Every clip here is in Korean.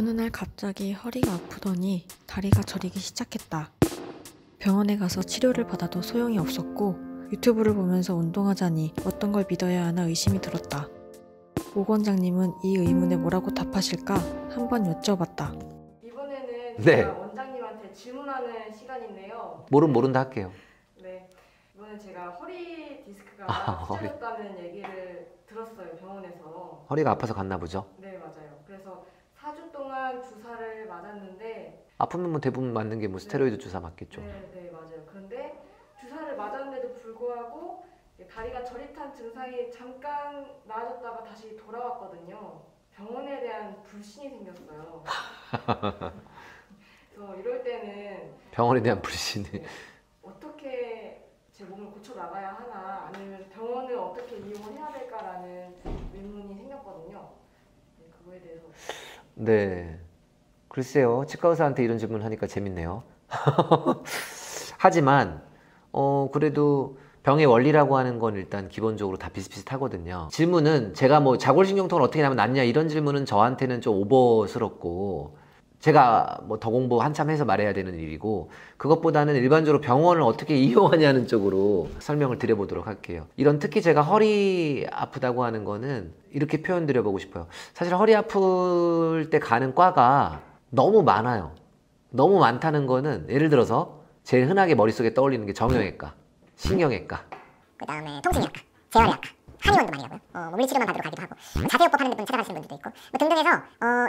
어느 날 갑자기 허리가 아프더니 다리가 저리기 시작했다. 병원에 가서 치료를 받아도 소용이 없었고 유튜브를 보면서 운동하자니 어떤 걸 믿어야 하나 의심이 들었다. 오 원장님은 이 의문에 뭐라고 답하실까 한번 여쭤봤다. 이번에는 네. 제가 원장님한테 질문하는 시간인데요. 모른다 할게요. 네, 이번에 제가 허리 디스크가 허리. 찢어졌다는 얘기를 들었어요, 병원에서. 허리가 아파서 갔나 보죠. 네, 맞아요. 그래서 4주 동안 주사를 맞았는데 아프면 뭐 대부분 맞는 게 뭐 스테로이드 주사 맞겠죠. 네, 맞아요. 그런데 주사를 맞았는데도 불구하고 다리가 저릿한 증상이 잠깐 나아졌다가 다시 돌아왔거든요. 병원에 대한 불신이 생겼어요. 그래서 이럴 때는 병원에 대한 불신이. 어떻게 제 몸을 고쳐 나가야 하나, 아니면 병원을 어떻게 이용해야 될까라는 의문이 생겼거든요. 네, 그거에 대해서. 네. 글쎄요. 치과 의사한테 이런 질문 하니까 재밌네요. 하지만 그래도 병의 원리라고 하는 건 일단 기본적으로 다 비슷비슷하거든요. 질문은 제가 뭐 자골신경통을 어떻게 나면 낫냐 이런 질문은 저한테는 좀 오버스럽고 제가 뭐 더 공부 한참 해서 말해야 되는 일이고 그것보다는 일반적으로 병원을 어떻게 이용하냐는 쪽으로 설명을 드려보도록 할게요. 이런 특히 제가 허리 아프다고 하는 거는 이렇게 표현 드려보고 싶어요. 사실 허리 아플 때 가는 과가 너무 많아요. 너무 많다는 거는 예를 들어서 제일 흔하게 머릿속에 떠올리는 게 정형외과, 신경외과, 그 다음에 통증의학과, 재활의학과, 한의원도 많이 가고요. 물리치료만 받으러 가기도 하고 자세요법 하는 분 찾아가시는 분들도 있고 뭐 등등해서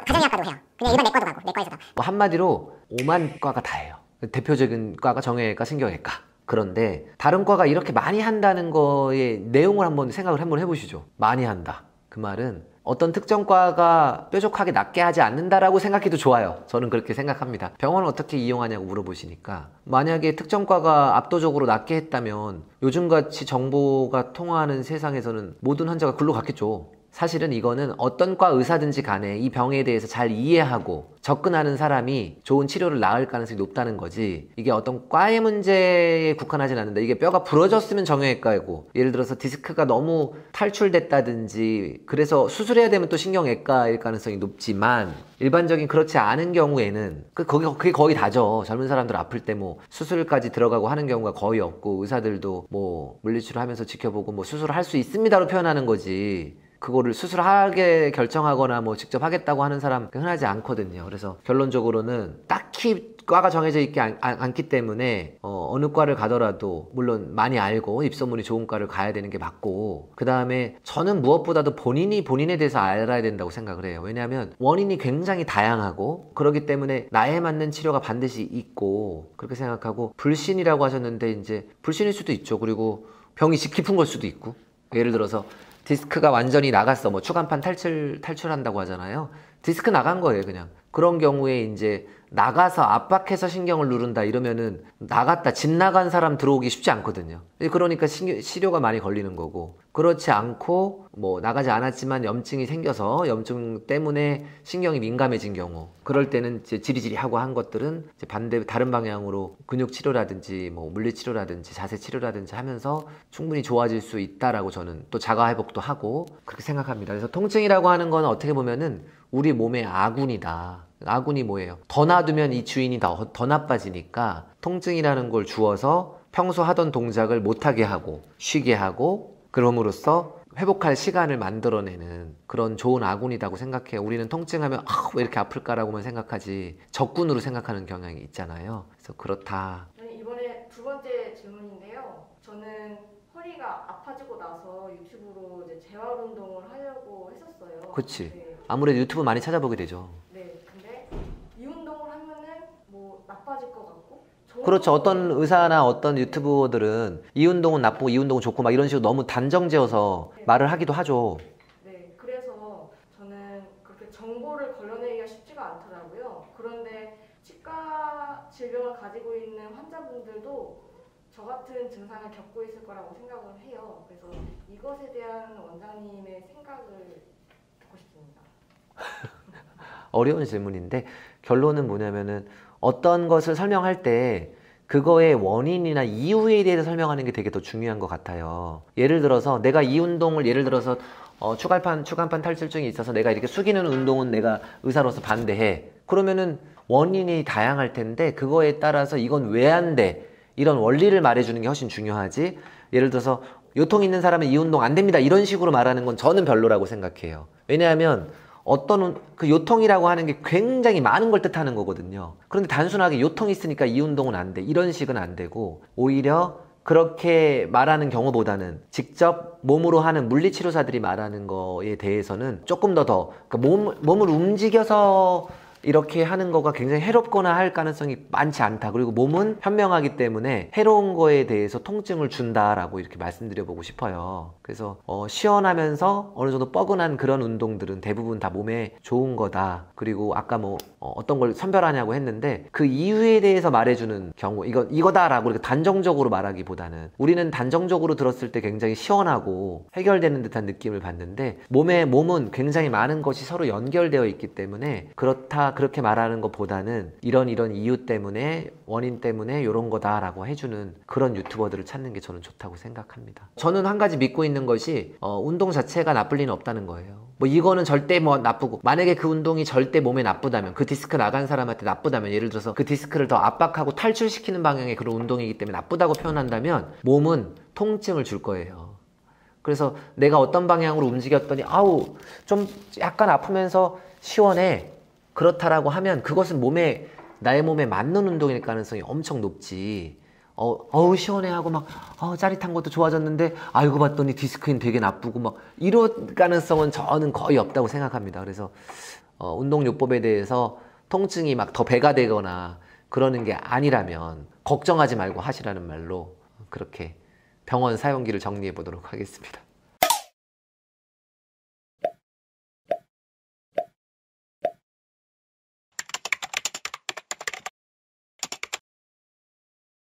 가정의학과도 해요. 그냥 일반 내과도 가고 내과에서도. 뭐 한마디로 5만 과가 다 해요. 대표적인 과가 정형외과, 신경외과. 그런데 다른 과가 이렇게 많이 한다는 거의 내용을 한번 생각을 한번 해보시죠. 많이 한다. 그 말은 어떤 특정 과가 뾰족하게 낫게 하지 않는다라고 생각해도 좋아요. 저는 그렇게 생각합니다. 병원을 어떻게 이용하냐고 물어보시니까 만약에 특정 과가 압도적으로 낫게 했다면 요즘같이 정보가 통하는 세상에서는 모든 환자가 글로 갔겠죠. 사실은 이거는 어떤 과 의사든지 간에 이 병에 대해서 잘 이해하고 접근하는 사람이 좋은 치료를 낳을 가능성이 높다는 거지 이게 어떤 과의 문제에 국한하진 않는다. 이게 뼈가 부러졌으면 정형외과이고 예를 들어서 디스크가 너무 탈출됐다든지 그래서 수술해야 되면 또 신경외과일 가능성이 높지만 일반적인 그렇지 않은 경우에는 그게 거의 다죠. 젊은 사람들 아플 때 뭐 수술까지 들어가고 하는 경우가 거의 없고 의사들도 뭐 물리치료 하면서 지켜보고 뭐 수술을 할 수 있습니다로 표현하는 거지 그거를 수술하게 결정하거나 뭐 직접 하겠다고 하는 사람 흔하지 않거든요. 그래서 결론적으로는 딱히 과가 정해져 있지 않기 때문에 어느 과를 가더라도 물론 많이 알고 입소문이 좋은 과를 가야 되는 게 맞고 그 다음에 저는 무엇보다도 본인이 본인에 대해서 알아야 된다고 생각을 해요. 왜냐하면 원인이 굉장히 다양하고 그렇기 때문에 나에 맞는 치료가 반드시 있고 그렇게 생각하고 불신이라고 하셨는데 이제 불신일 수도 있죠. 그리고 병이 깊은 걸 수도 있고 예를 들어서 디스크가 완전히 나갔어. 뭐 추간판 탈출한다고 하잖아요. 디스크 나간 거예요, 그냥. 그런 경우에 이제 나가서 압박해서 신경을 누른다 이러면은 나갔다 집 나간 사람 들어오기 쉽지 않거든요. 그러니까 시료가 많이 걸리는 거고 그렇지 않고 뭐 나가지 않았지만 염증이 생겨서 염증 때문에 신경이 민감해진 경우 그럴 때는 이제 지리지리하고 한 것들은 이제 반대 다른 방향으로 근육 치료라든지 뭐 물리 치료라든지 자세 치료라든지 하면서 충분히 좋아질 수 있다라고 저는 또 자가 회복도 하고 그렇게 생각합니다. 그래서 통증이라고 하는 건 어떻게 보면은 우리 몸의 아군이다. 아군이 뭐예요? 더 놔두면 이 주인이 더 나빠지니까 통증이라는 걸 주어서 평소 하던 동작을 못하게 하고 쉬게 하고 그럼으로써 회복할 시간을 만들어내는 그런 좋은 아군이라고 생각해요. 우리는 통증하면 왜 이렇게 아플까라고만 생각하지 적군으로 생각하는 경향이 있잖아요. 그래서 그렇다. 이번에 두 번째 질문인데요. 저는 허리가 아파지고 나서 유튜브로 이제 재활 운동을 하려고 했었어요. 그치. 네. 아무래도 유튜브 많이 찾아보게 되죠. 네, 근데 이 운동을 하면은 뭐 나빠질 것 같고. 그렇죠. 어떤 의사나 어떤 유튜버들은 이 운동은 나쁘고 이 운동은 좋고 막 이런 식으로 너무 단정지어서 네. 말을 하기도 하죠. 네, 그래서 저는 그렇게 정보를 걸러내기가 쉽지가 않더라고요. 그런데 치과 질병을 가지고 있는 환자분들도 저 같은 증상을 겪고 있을 거라고 생각을 해요. 그래서 이것에 대한 원장님의 생각을 듣고 싶습니다. 어려운 질문인데 결론은 뭐냐면은 어떤 것을 설명할 때 그거의 원인이나 이유에 대해서 설명하는 게 되게 더 중요한 것 같아요. 예를 들어서 내가 이 운동을 예를 들어서 추간판 탈출증이 있어서 내가 이렇게 숙이는 운동은 내가 의사로서 반대해. 그러면은 원인이 다양할 텐데 그거에 따라서 이건 왜 안 돼? 이런 원리를 말해주는 게 훨씬 중요하지. 예를 들어서 요통 있는 사람은 이 운동 안 됩니다. 이런 식으로 말하는 건 저는 별로라고 생각해요. 왜냐하면 그 요통이라고 하는 게 굉장히 많은 걸 뜻하는 거거든요. 그런데 단순하게 요통이 있으니까 이 운동은 안 돼. 이런 식은 안 되고 오히려 그렇게 말하는 경우보다는 직접 몸으로 하는 물리치료사들이 말하는 거에 대해서는 조금 더 그러니까 몸을 움직여서 이렇게 하는 거가 굉장히 해롭거나 할 가능성이 많지 않다. 그리고 몸은 현명하기 때문에 해로운 거에 대해서 통증을 준다라고 이렇게 말씀드려보고 싶어요. 그래서 시원하면서 어느 정도 뻐근한 그런 운동들은 대부분 다 몸에 좋은 거다. 그리고 아까 어떤 걸 선별하냐고 했는데 그 이유에 대해서 말해주는 경우 이거다라고 이렇게 단정적으로 말하기보다는 우리는 단정적으로 들었을 때 굉장히 시원하고 해결되는 듯한 느낌을 받는데 몸은 굉장히 많은 것이 서로 연결되어 있기 때문에 그렇게 말하는 것보다는 이런 이유 때문에 원인 때문에 이런 거다라고 해주는 그런 유튜버들을 찾는 게 저는 좋다고 생각합니다. 저는 한 가지 믿고 있는 것이 운동 자체가 나쁠 리는 없다는 거예요. 이거는 절대 나쁘고 만약에 그 운동이 절대 몸에 나쁘다면 그 디스크 나간 사람한테 나쁘다면 예를 들어서 그 디스크를 더 압박하고 탈출시키는 방향의 그런 운동이기 때문에 나쁘다고 표현한다면 몸은 통증을 줄 거예요. 그래서 내가 어떤 방향으로 움직였더니 좀 약간 아프면서 시원해. 그렇다라고 하면 그것은 나의 몸에 맞는 운동일 가능성이 엄청 높지. 시원해 하고 짜릿한 것도 좋아졌는데 알고 봤더니 디스크는 되게 나쁘고 이런 가능성은 저는 거의 없다고 생각합니다. 그래서 운동요법에 대해서 통증이 더 배가 되거나 그러는 게 아니라면 걱정하지 말고 하시라는 말로 그렇게 병원 사용기를 정리해 보도록 하겠습니다.